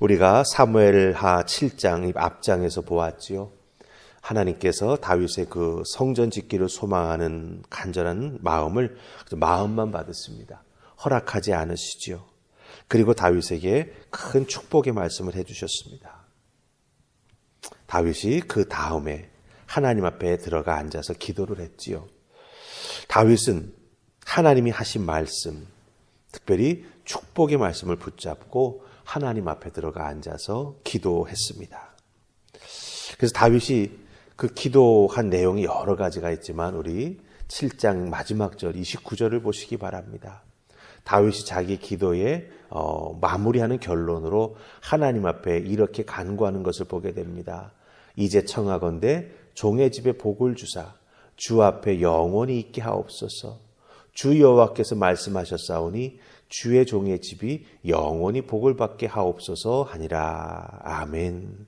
우리가 사무엘하 7장 앞장에서 보았지요. 하나님께서 다윗의 그 성전 짓기를 소망하는 간절한 마음만 받았습니다. 허락하지 않으시지요. 그리고 다윗에게 큰 축복의 말씀을 해주셨습니다. 다윗이 그 다음에 하나님 앞에 들어가 앉아서 기도를 했지요. 다윗은 하나님이 하신 말씀, 특별히 축복의 말씀을 붙잡고 하나님 앞에 들어가 앉아서 기도했습니다. 그래서 다윗이 그 기도한 내용이 여러 가지가 있지만 우리 7장 마지막 절 29절을 보시기 바랍니다. 다윗이 자기 기도에 마무리하는 결론으로 하나님 앞에 이렇게 간구하는 것을 보게 됩니다. 이제 청하건대 종의 집에 복을 주사 주 앞에 영원히 있게 하옵소서. 주 여호와께서 말씀하셨사오니 주의 종의 집이 영원히 복을 받게 하옵소서 하니라. 아멘.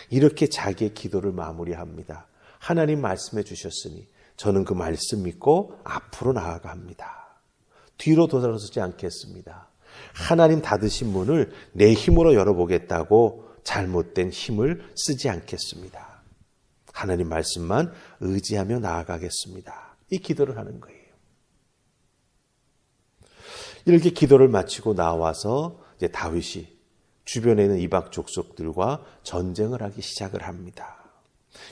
이렇게 자기의 기도를 마무리합니다. 하나님 말씀해 주셨으니 저는 그 말씀 믿고 앞으로 나아가 합니다. 뒤로 돌아서지 않겠습니다. 하나님 닫으신 문을 내 힘으로 열어보겠다고 잘못된 힘을 쓰지 않겠습니다. 하나님 말씀만 의지하며 나아가겠습니다. 이 기도를 하는 거예요. 이렇게 기도를 마치고 나와서 이제 다윗이 주변에 있는 이방 족속들과 전쟁을 하기 시작을 합니다.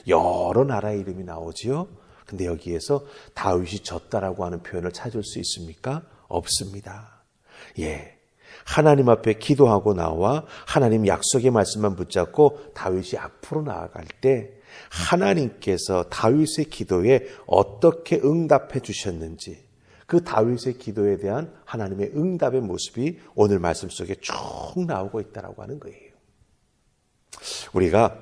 여러 나라의 이름이 나오지요. 근데 여기에서 다윗이 졌다라고 하는 표현을 찾을 수 있습니까? 없습니다. 하나님 앞에 기도하고 나와 하나님 약속의 말씀만 붙잡고 다윗이 앞으로 나아갈 때 하나님께서 다윗의 기도에 어떻게 응답해 주셨는지 그 다윗의 기도에 대한 하나님의 응답의 모습이 오늘 말씀 속에 쭉 나오고 있다고 하는 거예요. 우리가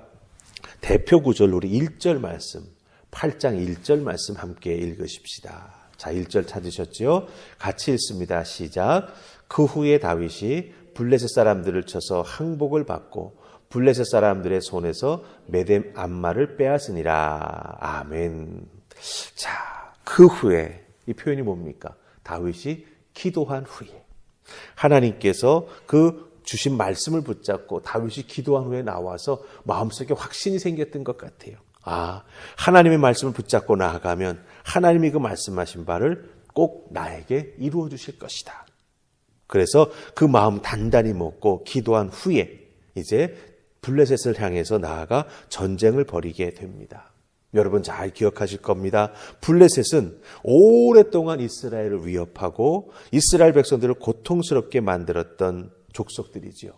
대표 구절 우리 1절 말씀 8장 1절 말씀 함께 읽으십시다. 자, 1절 찾으셨죠? 같이 읽습니다. 시작. 그 후에 다윗이 블레셋 사람들을 쳐서 항복을 받고 블레셋 사람들의 손에서 메뎀 암마를 빼앗으니라. 아멘. 자, 그 후에 이 표현이 뭡니까? 다윗이 기도한 후에 하나님께서 그 주신 말씀을 붙잡고 다윗이 기도한 후에 나와서 마음속에 확신이 생겼던 것 같아요. 하나님의 말씀을 붙잡고 나아가면 하나님이 그 말씀하신 바를 꼭 나에게 이루어 주실 것이다. 그래서 그 마음 단단히 먹고 기도한 후에 이제 블레셋을 향해서 나아가 전쟁을 벌이게 됩니다. 여러분 잘 기억하실 겁니다. 블레셋은 오랫동안 이스라엘을 위협하고 이스라엘 백성들을 고통스럽게 만들었던 족속들이지요.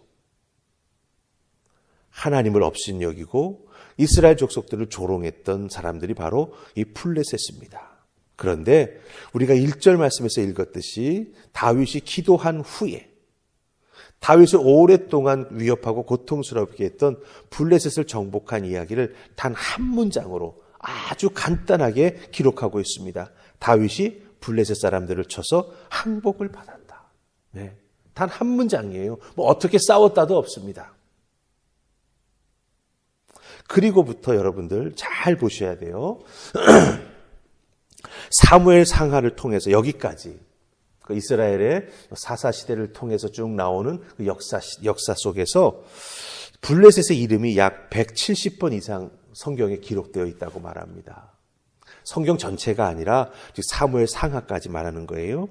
하나님을 업신여기고 이스라엘 족속들을 조롱했던 사람들이 바로 이 블레셋입니다. 그런데 우리가 1절 말씀에서 읽었듯이 다윗이 기도한 후에 다윗을 오랫동안 위협하고 고통스럽게 했던 블레셋을 정복한 이야기를 단 한 문장으로 아주 간단하게 기록하고 있습니다. 다윗이 블레셋 사람들을 쳐서 항복을 받았다. 단 한 문장이에요. 어떻게 싸웠다도 없습니다. 그리고부터 여러분들 잘 보셔야 돼요. 사무엘 상하를 통해서 여기까지 그 이스라엘의 사사시대를 통해서 쭉 나오는 그 역사 속에서 블레셋의 이름이 약 170번 이상 성경에 기록되어 있다고 말합니다. 성경 전체가 아니라 사무엘 상하까지 말하는 거예요.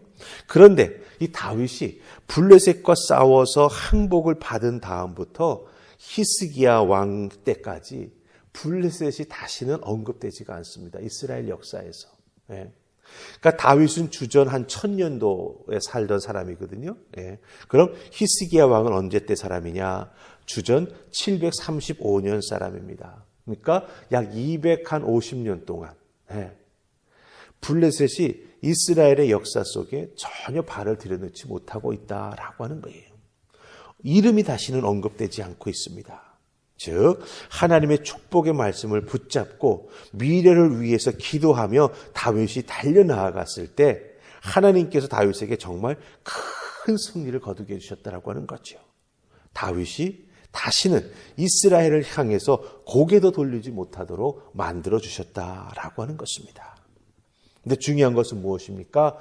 그런데 이 다윗이 블레셋과 싸워서 항복을 받은 다음부터 히스기야 왕 때까지 블레셋이 다시는 언급되지가 않습니다. 이스라엘 역사에서. 그러니까 다윗은 주전 한 1000년도에 살던 사람이거든요. 그럼 히스기야 왕은 언제 때 사람이냐? 주전 735년 사람입니다. 그러니까 약 250년 동안 블레셋이 이스라엘의 역사 속에 전혀 발을 들여놓지 못하고 있다라고 하는 거예요. 이름이 다시는 언급되지 않고 있습니다. 즉 하나님의 축복의 말씀을 붙잡고 미래를 위해서 기도하며 다윗이 달려나아갔을 때 하나님께서 다윗에게 정말 큰 승리를 거두게 해주셨다라고 하는 거죠. 다윗이 다시는 이스라엘을 향해서 고개도 돌리지 못하도록 만들어주셨다라고 하는 것입니다. 근데 중요한 것은 무엇입니까?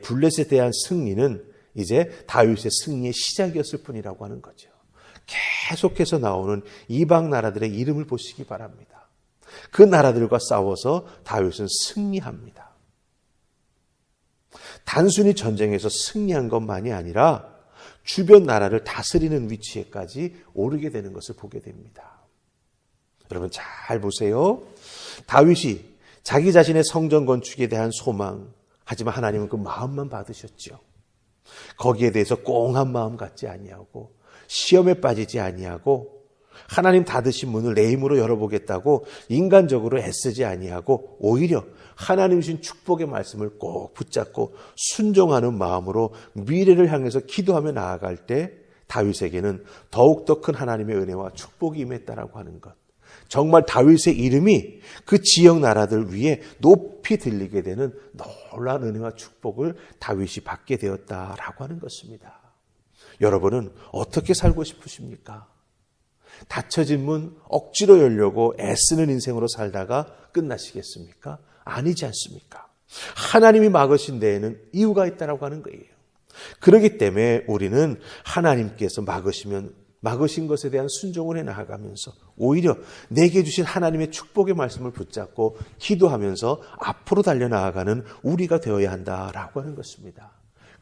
블레셋에 대한 승리는 이제 다윗의 승리의 시작이었을 뿐이라고 하는 거죠. 계속해서 나오는 이방 나라들의 이름을 보시기 바랍니다. 그 나라들과 싸워서 다윗은 승리합니다. 단순히 전쟁에서 승리한 것만이 아니라 주변 나라를 다스리는 위치에까지 오르게 되는 것을 보게 됩니다. 여러분 잘 보세요. 다윗이 자기 자신의 성전 건축에 대한 소망, 하지만 하나님은 그 마음만 받으셨죠. 거기에 대해서 꽁한 마음 갖지 아니하고 시험에 빠지지 아니하고 하나님 닫으신 문을 내 힘으로 열어보겠다고 인간적으로 애쓰지 아니하고 오히려 하나님 주신 축복의 말씀을 꼭 붙잡고 순종하는 마음으로 미래를 향해서 기도하며 나아갈 때 다윗에게는 더욱더 큰 하나님의 은혜와 축복이 임했다라고 하는 것. 정말 다윗의 이름이 그 지역 나라들 위에 높이 들리게 되는 놀라운 은혜와 축복을 다윗이 받게 되었다라고 하는 것입니다. 여러분은 어떻게 살고 싶으십니까? 닫혀진 문 억지로 열려고 애쓰는 인생으로 살다가 끝나시겠습니까? 아니지 않습니까? 하나님이 막으신 데에는 이유가 있다라고 하는 거예요. 그렇기 때문에 우리는 하나님께서 막으신 것에 대한 순종을 해 나아가면서 오히려 내게 주신 하나님의 축복의 말씀을 붙잡고 기도하면서 앞으로 달려나아가는 우리가 되어야 한다라고 하는 것입니다.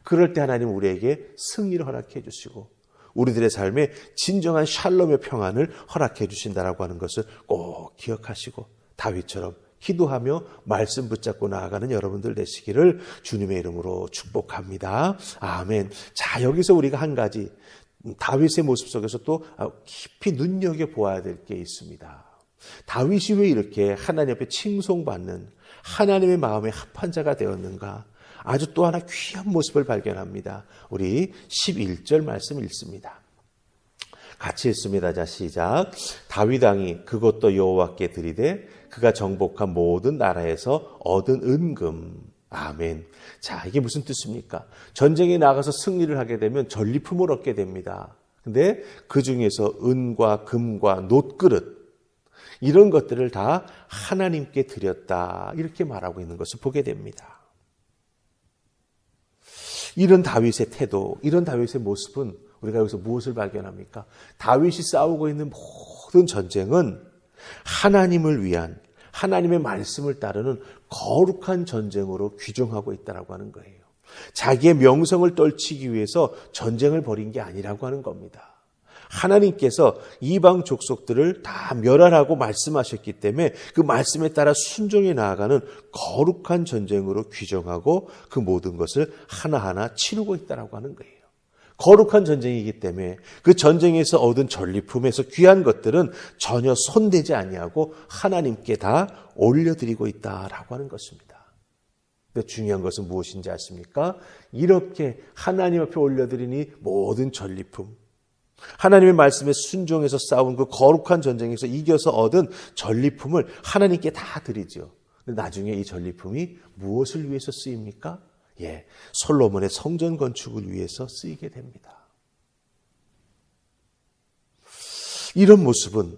그럴 때 하나님 우리에게 승리를 허락해 주시고 우리들의 삶에 진정한 샬롬의 평안을 허락해 주신다라고 하는 것을 꼭 기억하시고 다윗처럼 기도하며 말씀 붙잡고 나아가는 여러분들 되시기를 주님의 이름으로 축복합니다. 아멘. 자, 여기서 우리가 한 가지 다윗의 모습 속에서 또 깊이 눈여겨보아야 될 게 있습니다. 다윗이 왜 이렇게 하나님 앞에 칭송받는 하나님의 마음에 합한 자가 되었는가? 아주 또 하나 귀한 모습을 발견합니다. 우리 11절 말씀 읽습니다. 같이 읽습니다. 자, 시작. 다윗 왕이 그것도 여호와께 드리되 그가 정복한 모든 나라에서 얻은 은금. 아멘. 자, 이게 무슨 뜻입니까? 전쟁에 나가서 승리를 하게 되면 전리품을 얻게 됩니다. 근데 그 중에서 은과 금과 놋그릇 이런 것들을 다 하나님께 드렸다. 이렇게 말하고 있는 것을 보게 됩니다. 이런 다윗의 태도, 이런 다윗의 모습은 우리가 여기서 무엇을 발견합니까? 다윗이 싸우고 있는 모든 전쟁은 하나님을 위한 하나님의 말씀을 따르는 거룩한 전쟁으로 규정하고 있다고 하는 거예요. 자기의 명성을 떨치기 위해서 전쟁을 벌인 게 아니라고 하는 겁니다. 하나님께서 이방 족속들을 다 멸하라고 말씀하셨기 때문에 그 말씀에 따라 순종해 나아가는 거룩한 전쟁으로 규정하고 그 모든 것을 하나하나 치르고 있다고 하는 거예요. 거룩한 전쟁이기 때문에 그 전쟁에서 얻은 전리품에서 귀한 것들은 전혀 손대지 아니하고 하나님께 다 올려드리고 있다라고 하는 것입니다. 근데 중요한 것은 무엇인지 아십니까? 이렇게 하나님 앞에 올려드리니 모든 전리품, 하나님의 말씀에 순종해서 싸운 그 거룩한 전쟁에서 이겨서 얻은 전리품을 하나님께 다 드리죠. 근데 나중에 이 전리품이 무엇을 위해서 쓰입니까? 솔로몬의 성전 건축을 위해서 쓰이게 됩니다. 이런 모습은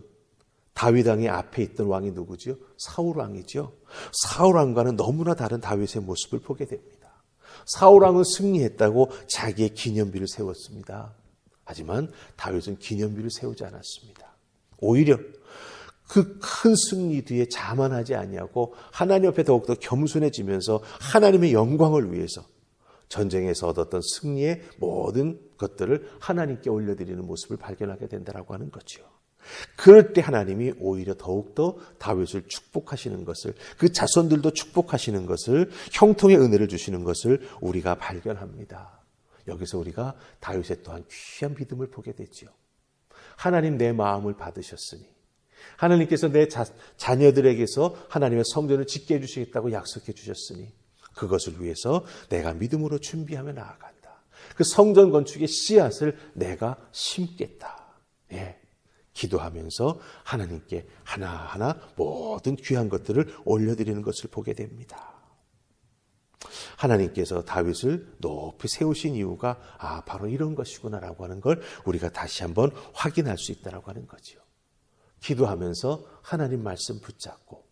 다윗 왕의 앞에 있던 왕이 누구지요? 사울 왕이죠. 사울 왕과는 너무나 다른 다윗의 모습을 보게 됩니다. 사울 왕은 승리했다고 자기의 기념비를 세웠습니다. 하지만 다윗은 기념비를 세우지 않았습니다. 오히려 그 큰 승리 뒤에 자만하지 아니하고 하나님 앞에 더욱더 겸손해지면서 하나님의 영광을 위해서 전쟁에서 얻었던 승리의 모든 것들을 하나님께 올려드리는 모습을 발견하게 된다고 하는 거죠. 그럴 때 하나님이 오히려 더욱더 다윗을 축복하시는 것을, 그 자손들도 축복하시는 것을, 형통의 은혜를 주시는 것을 우리가 발견합니다. 여기서 우리가 다윗의 또한 귀한 믿음을 보게 되죠. 하나님 내 마음을 받으셨으니 하나님께서 내 자녀들에게서 하나님의 성전을 짓게 해주시겠다고 약속해 주셨으니 그것을 위해서 내가 믿음으로 준비하며 나아간다. 그 성전 건축의 씨앗을 내가 심겠다. 기도하면서 하나님께 하나하나 모든 귀한 것들을 올려드리는 것을 보게 됩니다. 하나님께서 다윗을 높이 세우신 이유가 바로 이런 것이구나라고 하는 걸 우리가 다시 한번 확인할 수 있다라고 하는 거죠. 기도하면서 하나님 말씀 붙잡고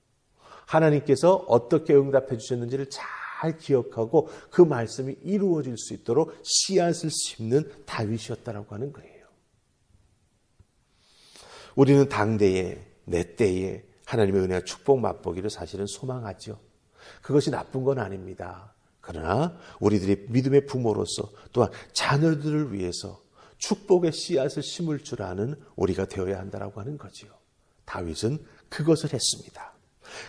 하나님께서 어떻게 응답해 주셨는지를 잘 기억하고 그 말씀이 이루어질 수 있도록 씨앗을 심는 다윗이었다라고 하는 거예요. 우리는 당대에, 내 때에 하나님의 은혜와 축복 맛보기를 사실은 소망하죠. 그것이 나쁜 건 아닙니다. 그러나 우리들이 믿음의 부모로서 또한 자녀들을 위해서 축복의 씨앗을 심을 줄 아는 우리가 되어야 한다라고 하는 거지요. 다윗은 그것을 했습니다.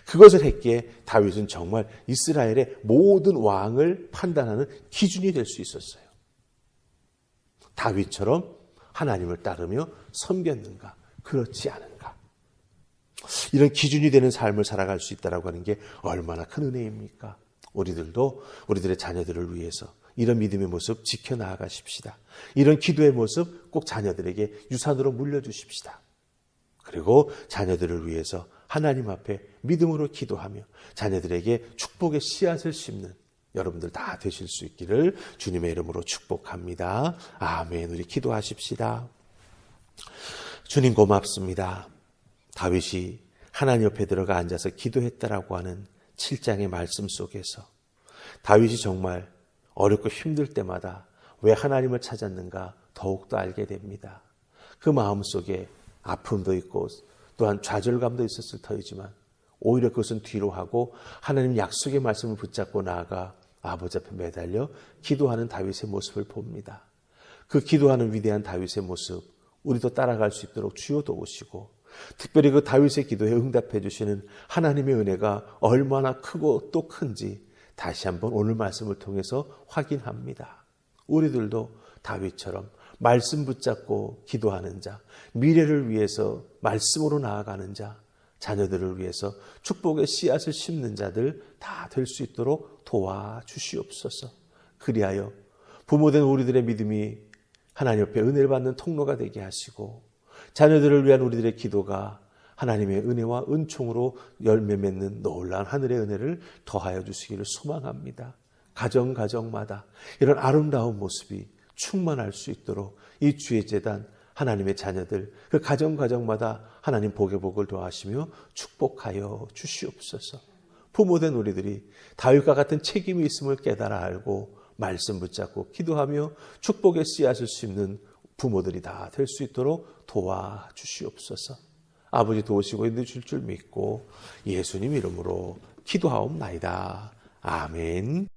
그것을 했기에 다윗은 정말 이스라엘의 모든 왕을 판단하는 기준이 될 수 있었어요. 다윗처럼 하나님을 따르며 섬겼는가? 그렇지 않은가? 이런 기준이 되는 삶을 살아갈 수 있다고 하는 게 얼마나 큰 은혜입니까? 우리들도 우리들의 자녀들을 위해서 이런 믿음의 모습 지켜나가십시다. 이런 기도의 모습 꼭 자녀들에게 유산으로 물려주십시다. 그리고 자녀들을 위해서 하나님 앞에 믿음으로 기도하며 자녀들에게 축복의 씨앗을 심는 여러분들 다 되실 수 있기를 주님의 이름으로 축복합니다. 아멘. 우리 기도하십시다. 주님 고맙습니다. 다윗이 하나님 옆에 들어가 앉아서 기도했다라고 하는 7장의 말씀 속에서 다윗이 정말 어렵고 힘들 때마다 왜 하나님을 찾았는가 더욱더 알게 됩니다. 그 마음속에 아픔도 있고 또한 좌절감도 있었을 터이지만 오히려 그것은 뒤로 하고 하나님 약속의 말씀을 붙잡고 나아가 아버지 앞에 매달려 기도하는 다윗의 모습을 봅니다. 그 기도하는 위대한 다윗의 모습 우리도 따라갈 수 있도록 주여 도우시고 특별히 그 다윗의 기도에 응답해 주시는 하나님의 은혜가 얼마나 크고 또 큰지 다시 한번 오늘 말씀을 통해서 확인합니다. 우리들도 다윗처럼 말씀 붙잡고 기도하는 자, 미래를 위해서 말씀으로 나아가는 자, 자녀들을 위해서 축복의 씨앗을 심는 자들 다 될 수 있도록 도와주시옵소서. 그리하여 부모된 우리들의 믿음이 하나님 옆에 은혜를 받는 통로가 되게 하시고 자녀들을 위한 우리들의 기도가 하나님의 은혜와 은총으로 열매 맺는 놀라운 하늘의 은혜를 더하여 주시기를 소망합니다. 가정마다 이런 아름다운 모습이 충만할 수 있도록 이 주의 재단 하나님의 자녀들 그 가정마다 하나님 복의 복을 더하시며 축복하여 주시옵소서. 부모된 우리들이 다윗과 같은 책임이 있음을 깨달아 알고 말씀 붙잡고 기도하며 축복의 씨앗을 심는 부모들이 다 될 수 있도록 도와주시옵소서. 아버지 도우시고 인도주실 줄 믿고 예수님 이름으로 기도하옵나이다. 아멘.